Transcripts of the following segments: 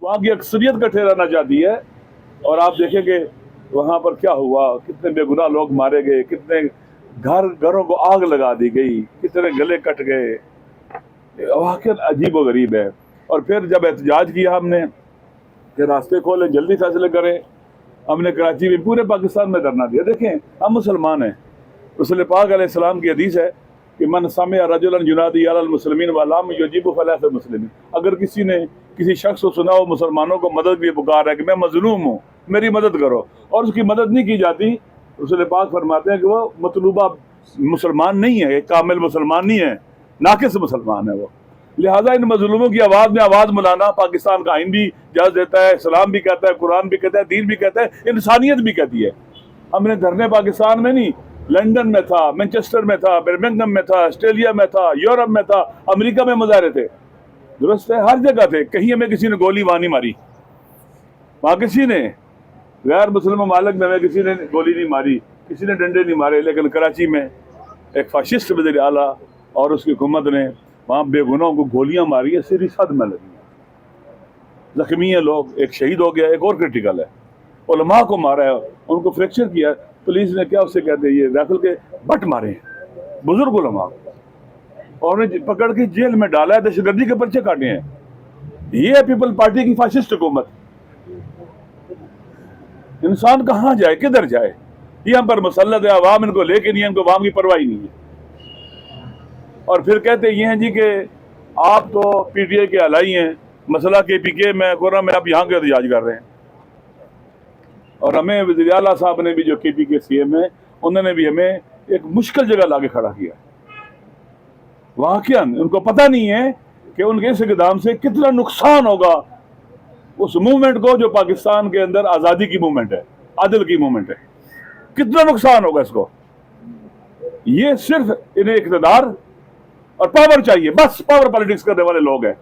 वहाँ की अक्सरियत का ठहराना चाहती है। और आप देखेंगे वहाँ पर क्या हुआ, कितने बेगुनाह लोग मारे गए, कितने घरों को आग लगा दी गई, कितने गले कट गए। वाकई अजीब व गरीब है। और फिर जब एहतजाज किया हमने कि रास्ते खोलें, जल्दी फैसले करें, हमने कराची में, पूरे पाकिस्तान में धरना दिया। देखें, हम मुसलमान हैं। रसूल पाक अलैहिस्सलाम की हदीस है कि मन समिअ रजुलन युनादी अलल मुस्लिमीन वलम युजीबु फलैसा मुस्लिमीन। अगर किसी ने किसी शख्स को सुना हो मुसलमानों को मदद के लिए पुकार है कि मैं मजलूम हूँ, मेरी मदद करो, और उसकी मदद नहीं की जाती, रसूल पाक फरमाते हैं कि वो मतलूबा मुसलमान नहीं है, एक कामिल मुसलमान नहीं है, नाकिस मुसलमान है वो। लिहाजा इन मजलूमों की आवाज़ में आवाज़ मिलाना पाकिस्तान का आइन भी इजाज़त देता है, इस्लाम भी कहता है, कुरान भी कहता है, दीन भी कहता है, इंसानियत भी कहती है। हमने धरने पाकिस्तान में नहीं, लंदन में था, मैनचेस्टर में था, बर्मिंघम में था, ऑस्ट्रेलिया में था, यूरोप में था, अमेरिका में मुजाहरे थे, दुरुस्त है, हर जगह थे। कहीं हमें किसी ने गोली वहाँ नहीं मारी, वहाँ किसी ने, गैर मुस्लिम ममालिक में हमें किसी ने गोली नहीं मारी, किसी ने डंडे नहीं मारे। लेकिन कराची में एक फाशिस्ट वज़ीर आला और उसकी हुकूमत ने वहाँ बेगुनाहों को गोलियाँ मारी है, सीधी सद में लगी, जख्मी है लोग, एक शहीद हो गया, एक और क्रिटिकल है। उलमा को मारा है, उनको फ्रैक्चर किया, पुलिस ने क्या उसे कहते हैं, ये राइफल के बट मारे हैं बुजुर्ग उलमा, और उन्हें पकड़ के जेल में डाला है, दहशतगर्दी के पर्चे काटे हैं। ये है पीपल पार्टी की फाशिस्ट हुकूमत। इंसान कहाँ जाए, किधर जाए? ये हम पर मुसल्लत है, अवाम इनको लेके नहीं है, इनको अवाम की परवाह नहीं है। और फिर कहते ये हैं जी कि आप तो पीटीआई के अलाई हैं, मसला KPK में, कोरम में, आप यहाँ के एहतजाज कर रहे हैं। और हमें वज़ीर आला साहब ने भी, जो KPK CM है, उन्होंने भी हमें एक मुश्किल जगह लाके खड़ा किया। वाकई उनको पता नहीं है कि उनके इस इक़दाम से कितना नुकसान होगा उस मूवमेंट को, जो पाकिस्तान के अंदर आज़ादी की मूवमेंट है, आदिल की मूवमेंट है। कितना नुकसान होगा इसको। ये सिर्फ इन्हें इक़्तिदार और पावर चाहिए, बस पावर पॉलिटिक्स करने वाले लोग हैं।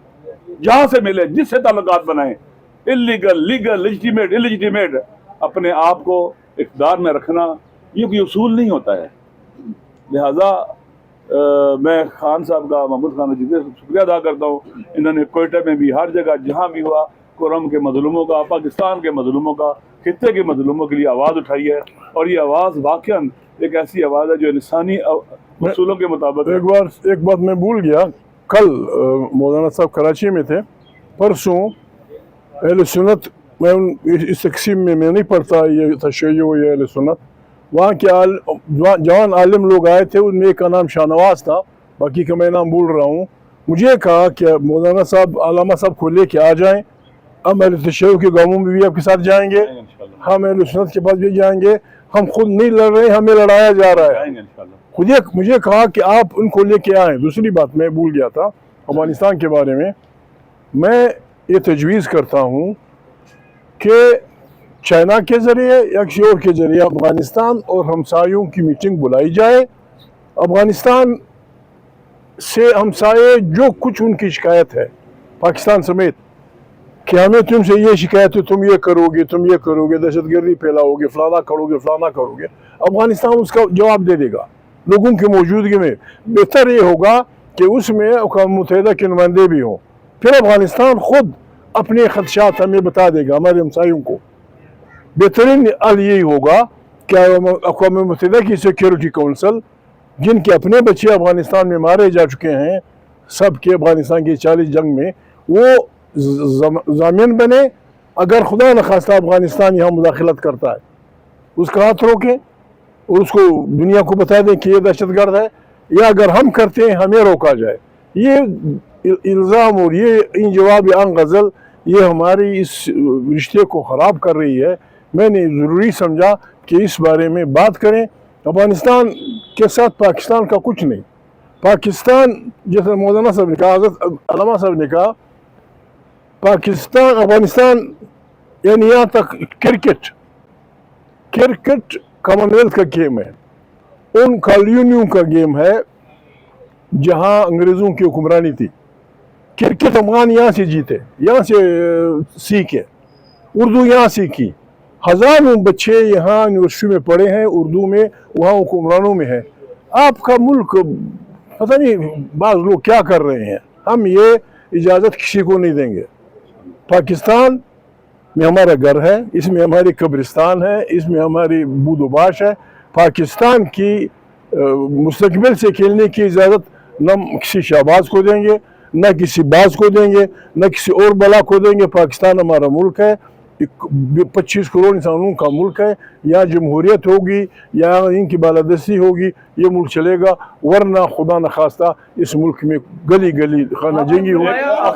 जहां से मिले, जिससे ताल्लुकात बनाए, इलीगल, लीगल, लेजिटिमेट, इलेजिटिमेट, अपने आप को इक़्तिदार में रखना ये कोई उसूल नहीं होता है। लिहाजा मैं खान साहब का, महमूद खान जी का शुक्रिया अदा करता हूँ। इन्होंने कोयटा में भी, हर जगह जहाँ भी हुआ, कुरम के मजलूमों का, पाकिस्तान के मजलूमों का, खित्ते के मजलूमों के लिए आवाज़ उठाई है। और ये आवाज़ वाकई एक ऐसी आवाज़ है जो इंसानी उसूलों के मुताबिक। एक बात मैं भूल गया, कल मौलाना साहब कराची में थे, परसों अहले सुन्नत, मैं इस तकसीम में मैं नहीं पढ़ता ये तशय्यो या अहले सुन्नत, वहाँ के जवान आलिम लोग आए थे, उनमें एक का नाम शाहनवाज था, बाकी का मैं नाम भूल रहा हूँ। मुझे कहा कि मौलाना साहब, आलामा साहब को लेके आ जाएं, हम अहले तशय्यो के गाँवों में भी आपके साथ जाएंगे, हम अहले सुन्नत के पास भी जाएंगे, हम खुद नहीं लड़ रहे, हमें लड़ाया जा रहा है। खुद मुझे कहा कि आप उनको लेके आएँ। दूसरी बात मैं भूल गया था अफगानिस्तान के बारे में, मैं ये तजवीज़ करता हूँ कि चाइना के ज़रिए या किसी और के ज़रिए अफ़गानिस्तान और हमसायों की मीटिंग बुलाई जाए। अफ़गानिस्तान से हमसाये जो कुछ उनकी शिकायत है, पाकिस्तान समेत, कि हमें तुमसे ये शिकायत है, तुम ये करोगे, दहशतगर्दी फैलाओगे, फलाना करोगे, अफ़गानिस्तान उसका जवाब दे देगा लोगों की मौजूदगी में। बेहतर ये होगा कि उसमें अक़वाम मुत्तहिदा के नुमाइंदे भी हों, फिर अफ़गानिस्तान ख़ुद अपने ख़दशात हमें बता देगा, हमारे हमसायों को। बेहतरीन हल यही होगा कि अक़वाम मुत्तहिदा की सिक्योरिटी काउंसिल, जिनके अपने बच्चे अफ़गानिस्तान में मारे जा चुके हैं, सब के अफ़गानिस्तान की 40 जंग में, वो ज़ामिन बने। अगर खुदा न खास्ता अफ़गानिस्तान यहाँ मुदाखलत करता है, उसका हाथ रोकें और उसको दुनिया को बता दें कि ये दहशतगर्द है, या अगर हम करते हैं हमें रोका जाए। ये इल्ज़ाम और ये इन जवाब आन गज़ल, ये हमारी इस रिश्ते को ख़राब कर रही है। मैंने ज़रूरी समझा कि इस बारे में बात करें। अफ़गानिस्तान के साथ पाकिस्तान का कुछ नहीं। पाकिस्तान, जैसे मौलाना साहब ने कहा, हज़रत अल्लामा साहब ने कहा, पाकिस्तान अफ़गानिस्तान यानी यहाँ तक क्रिकेट कॉमनवेल्थ का गेम है, उन कॉलोनियों का गेम है जहाँ अंग्रेज़ों की हुक्मरानी थी। क्रिकेट अफ़गान यहाँ से जीते, यहाँ से सीखे, उर्दू यहाँ सीखी, हज़ारों बच्चे यहाँ यूनिवर्सिटी में पढ़े हैं उर्दू में, वहाँ हुक्मरानों में है। आपका मुल्क पता नहीं बाज़ लोग क्या कर रहे हैं। हम ये इजाज़त किसी को नहीं देंगे। پاکستان میں ہمارا گھر ہے، اس میں ہماری قبرستان ہے، اس میں ہماری بود و باش ہے. پاکستان کی مستقبل سے کھیلنے کی اجازت نہ کسی شہباز کو دیں گے، نہ کسی باز کو دیں گے، نہ کسی اور بلا کو دیں گے. پاکستان ہمارا ملک ہے، 25 کروڑ انسانوں کا ملک ہے. یہاں جمہوریت ہوگی، یہاں ان کی بالادستی ہوگی، یہ ملک چلے گا. ورنہ خدا نخواستہ اس ملک میں گلی گلی خانہ جنگی ہوگی.